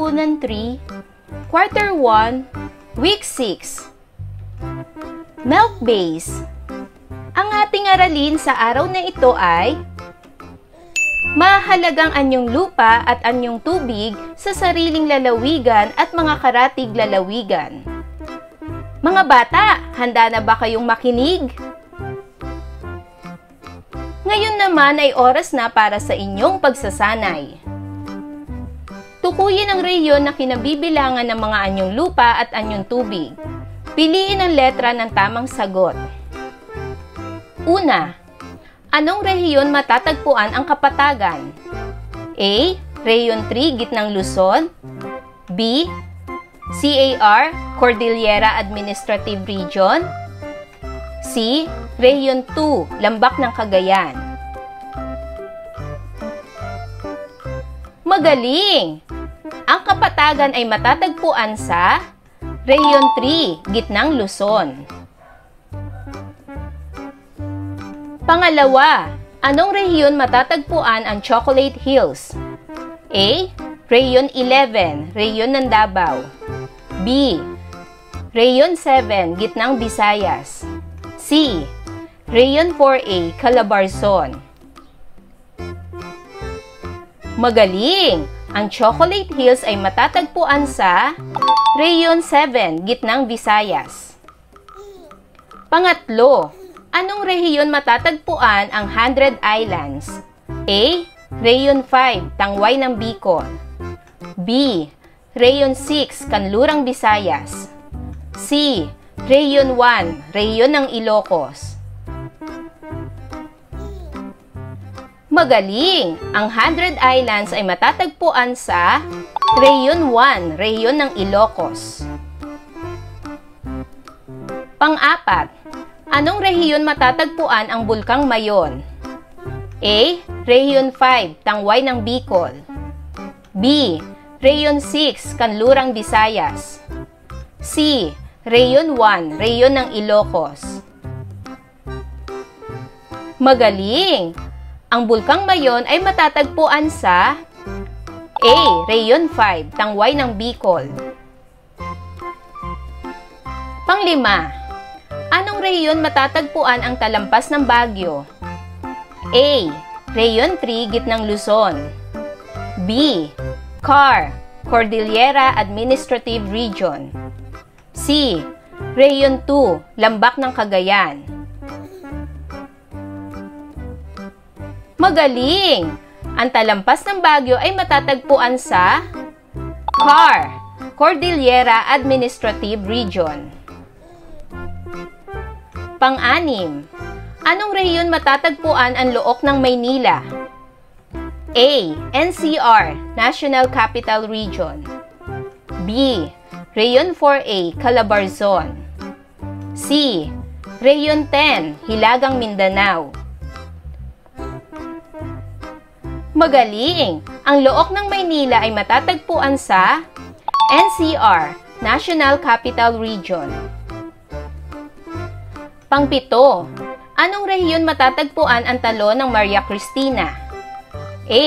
Sanlibunan 3, Quarter 1, Week 6. Milk Base. Ang ating aralin sa araw na ito ay mahalagang anyong lupa at anyong tubig sa sariling lalawigan at mga karatig lalawigan. Mga bata, handa na ba kayong makinig? Ngayon naman ay oras na para sa inyong pagsasanay. Tukuyin ang rehiyon na kinabibilangan ng mga anyong lupa at anyong tubig. Piliin ang letra ng tamang sagot. Una, anong rehiyon matatagpuan ang Kapatagan? A. Rehiyon 3, Gitnang Luzon. B. CAR, Cordillera Administrative Region. C. Rehiyon 2, Lambak ng Cagayan. Magaling! Ang Kapatagan ay matatagpuan sa Rehiyon 3, Gitnang Luzon. Pangalawa, anong rehiyon matatagpuan ang Chocolate Hills? A. Rehiyon 11, Rehiyon ng Davao. B. Rehiyon 7, Gitnang Visayas. C. Rehiyon 4A, Calabarzon. Magaling! Ang Chocolate Hills ay matatagpuan sa Rehiyon 7, Gitnang Visayas. Pangatlo, anong rehiyon matatagpuan ang 100 Islands? A. Rehiyon 5, Tangway ng Bicol. B. Rehiyon 6, Kanlurang Visayas. C. Rehiyon 1, Rehiyon ng Ilocos. Magaling! Ang 100 Islands ay matatagpuan sa Rehiyon 1, Rehiyon ng Ilocos. Pang-apat, anong rehiyon matatagpuan ang Bulkang Mayon? A. Rehiyon 5, Tangway ng Bicol. B. Rehiyon 6, Kanlurang Visayas. C. Rehiyon 1, Rehiyon ng Ilocos. Magaling! Ang Bulkang Mayon ay matatagpuan sa A. Rehiyon 5, Tangway ng Bicol. Panglima, anong rehiyon matatagpuan ang Talampas ng Baguio? A. Rehiyon 3, Gitnang Luzon. B. CAR, Cordillera Administrative Region. C. Rehiyon 2, Lambak ng Cagayan. Magaling! Ang Talampas ng Baguio ay matatagpuan sa CAR, Cordillera Administrative Region. Pang-anim, anong rehiyon matatagpuan ang Look ng Maynila? A. NCR, National Capital Region. B. Rehiyon 4A, Calabarzon. C. Rehiyon 10, Hilagang Mindanao. Magaling! Ang Look ng Maynila ay matatagpuan sa NCR, National Capital Region. Pangpito, anong rehiyon matatagpuan ang Talo ng Maria Cristina? A.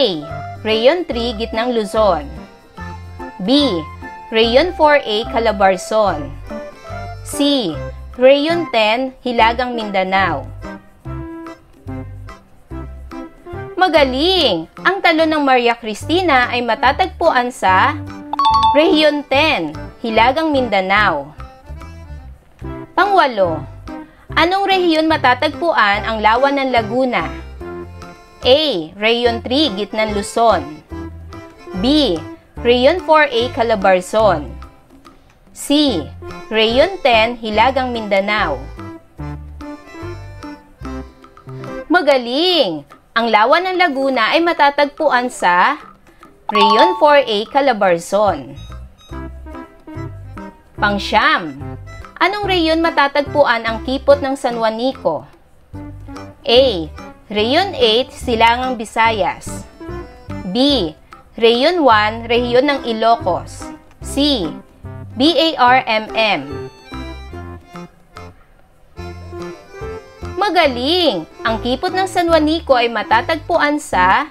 Rehiyon 3, Gitnang Luzon. B. Rehiyon 4A, Calabarzon. C. Rehiyon 10, Hilagang Mindanao. Magaling! Ang Talo ng Maria Cristina ay matatagpuan sa Rehiyon 10, Hilagang Mindanao. Pangwalo, anong rehiyon matatagpuan ang Lawan ng Laguna? A. Rehiyon 3, Gitnang Luzon. B. Rehiyon 4A, Calabarzon. C. Rehiyon 10, Hilagang Mindanao. Magaling! Ang Lawan ng Laguna ay matatagpuan sa Rehiyon 4A, Calabarzon. Pangsyam, anong rehiyon matatagpuan ang Kipot ng San Juanico? A. Rehiyon 8, Silangang Visayas. B. Rehiyon 1, Rehiyon ng Ilocos. C. BARMM. Magaling! Ang Kipot ng San Juanico ay matatagpuan sa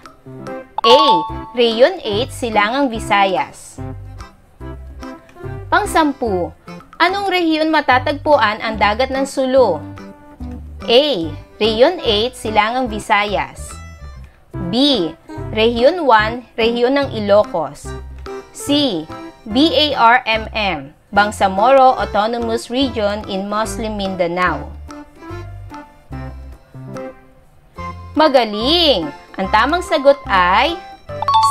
A. Rehiyon 8, Silangang Visayas. Pang-10, anong rehiyon matatagpuan ang dagat ng Sulu? A. Rehiyon 8, Silangang Visayas. B. Rehiyon 1, rehiyon ng Ilocos. C. BARMM, Bangsamoro Autonomous Region in Muslim Mindanao. Magaling! Ang tamang sagot ay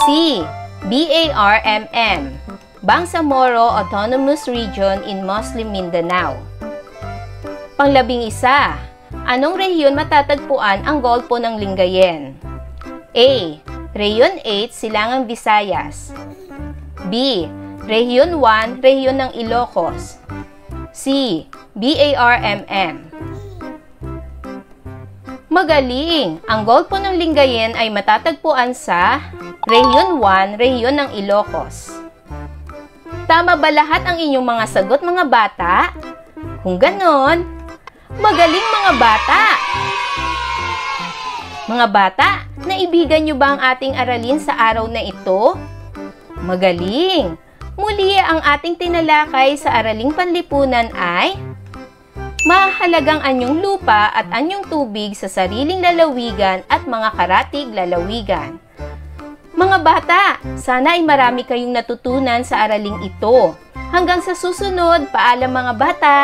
C. BARMM, Bangsamoro Autonomous Region in Muslim Mindanao. Pang-11, anong rehiyon matatagpuan ang Golpo ng Lingayen? A. Rehiyon 8, Silangang Visayas. B. Rehiyon 1, rehiyon ng Ilocos. C. BARMM. Magaling! Ang Golpo ng Lingayen ay matatagpuan sa Rehiyon 1, rehiyon ng Ilocos. Tama ba lahat ang inyong mga sagot, mga bata? Kung ganon, magaling mga bata! Mga bata, naibigan niyo ba ang ating aralin sa araw na ito? Magaling! Muli ang ating tinalakay sa araling panlipunan ay mahalagang anyong lupa at anyong tubig sa sariling lalawigan at mga karatig lalawigan. Mga bata, sana ay marami kayong natutunan sa araling ito. Hanggang sa susunod, paalam mga bata!